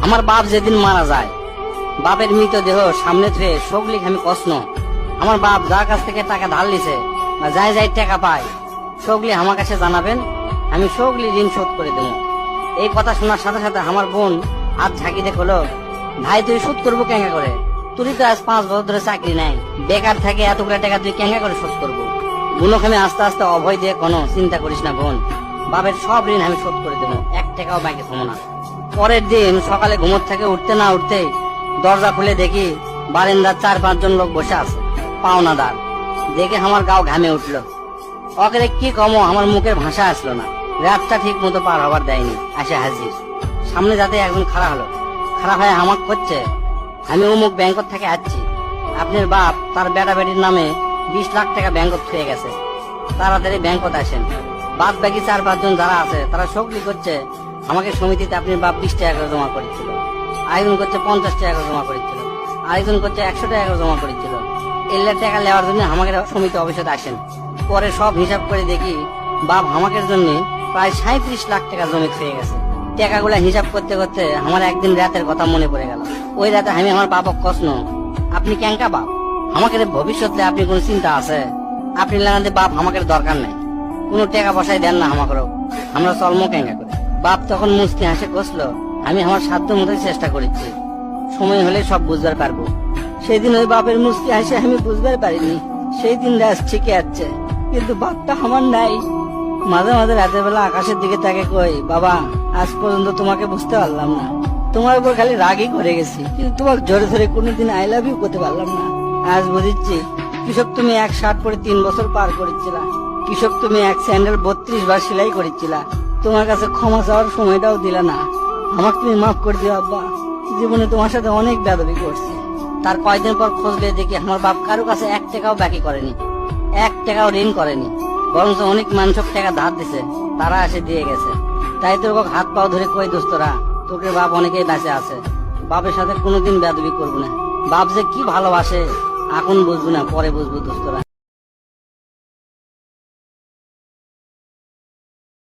আমার বাপ যেদিন মারা যায়, বাপের মৃতদেহ সামনে ধরে সগলিক আমি কষ্ণ। আমার বাপ যার কাছ থেকে টাকা ধার লিছে বা যাই যাই টাকা পায়, সগলি আমার কাছে জানাবেন, আমি সগলি ঋণ শোধ করে দেবো। এই কথা শোনার সাথে সাথে আমার বোন হাত ঝাঁকি দেখলো, ভাই তুই শোধ করবো কেঙ্গা করে? তুই তো আজ 5 বছর ধরে চাকরি নাই, বেকার থাকে, এতগুলো টাকা তুই কেঙ্গা করে শোধ করবো? বোনকে আমি আস্তে আস্তে অভয় দিয়ে, কোনো চিন্তা করিস না বোন, বাপের সব ঋণ আমি শোধ করে দেবো, 1 টাকাও বাকি থামো না। পরের দিন সকালে ঘুমোর থেকে উঠতে না উঠতেই দরজা খুলে দেখি বারান্দার 4-5 জন লোক বসে আছে, পাওনাদার। দেখে আমার গাও ঘামে উঠলো। ওকে কি কমো, আমার মুখের ভাষা আসলো না। রাতটা ঠিক মতো পার হবার দেয়নি, আসে হাজির। সামনে যাতে একজন খাড়া হলো, খারাপ হয়ে আমাকে করছে, আমি অমুক ব্যাংক থেকে আসছি, আপনার বাপ তার বেটা বেটির নামে 20 লাখ টাকা ব্যাংকত থুয়ে গেছে, তাড়াতাড়ি ব্যাংকত আসেন। বাদ বাকি 4-5 জন যারা আছে তারা সকলি করছে আমাকে সমিতিতে আপনার বাপ 20 টাকা করে জমা করেছিল, আরেকজন করছে 50 টাকা করে জমা করেছিল, আরেকজন করছে 100 টাকা করে জমা করেছিল। এলে টাকা নেওয়ার জন্য আমাকে সমিতি অফিসে আসেন। পরে সব হিসাব করে দেখি বাপ আমাকে জন্য প্রায় 37 লাখ টাকা জমি খেয়ে গেছে। টাকাগুলা হিসাব করতে করতে আমার একদিন রাতের কথা মনে পড়ে গেল। ওই রাতে আমি আমার বাপক কষ্ণ, আপনি ক্যাঙ্কা বাপ, আমাকে ভবিষ্যতে আপনি কোন চিন্তা আছে? আপনি লাগাতে বাপ আমাকে দরকার নাই, কোনো টাকা পয়সায় দেন না আমাকেও, আমরা চলমো ক্যাঙ্কা করে। বাপ তখন মুস্কি হাসে কষলো, আমি আমার সাধ্য মতোই চেষ্টা করেছি, সময় হলে সব বুঝবার পারবো। সেই দিন ওই বাপের মুস্কি হাসে আমি বুঝবার পারিনি। সেই দিন রাত ঠিকই আছে, কিন্তু বাপটা আমার নাই। মাঝে মাঝে রাতের বেলা আকাশের দিকে তাকে কই, বাবা আজ পর্যন্ত তোমাকে বুঝতে পারলাম না, তোমার উপর খালি রাগই করে গেছি, কিন্তু তোমাকে জোরে ধরে কোনোদিন আই লাভ ইউ করতে পারলাম না। আজ বুঝিচ্ছি, কৃষক তুমি 1 শার্ট পরে 3 বছর পার করেছিলা, কৃষক তুমি 1 স্যান্ডেল 32 বার সেলাই করেছিলা, তোমার কাছে ক্ষমা চাওয়ার সময়টাও দিলা না। আমাকে তুমি মাফ করে দিও আব্বা, জীবনে তোমার সাথে অনেক বেদবি করছি। তার কয়েকদিন পর খোঁজলে দেখি আমার বাপ কারো কাছে 1 টাকাও বাকি করেনি, 1 টাকাও ঋণ করেনি, বরং অনেক মানুষক টাকা ধার দিছে, তারা এসে দিয়ে গেছে। তাই তোর হাত পাও ধরে কই, দোস্তরা তোকে বাপ অনেকেই বেঁচে আছে, বাপের সাথে কোনোদিন বেদবি করবো না। বাপ যে কি ভালোবাসে এখন বুঝবো না, পরে বুঝবো দোস্তরা।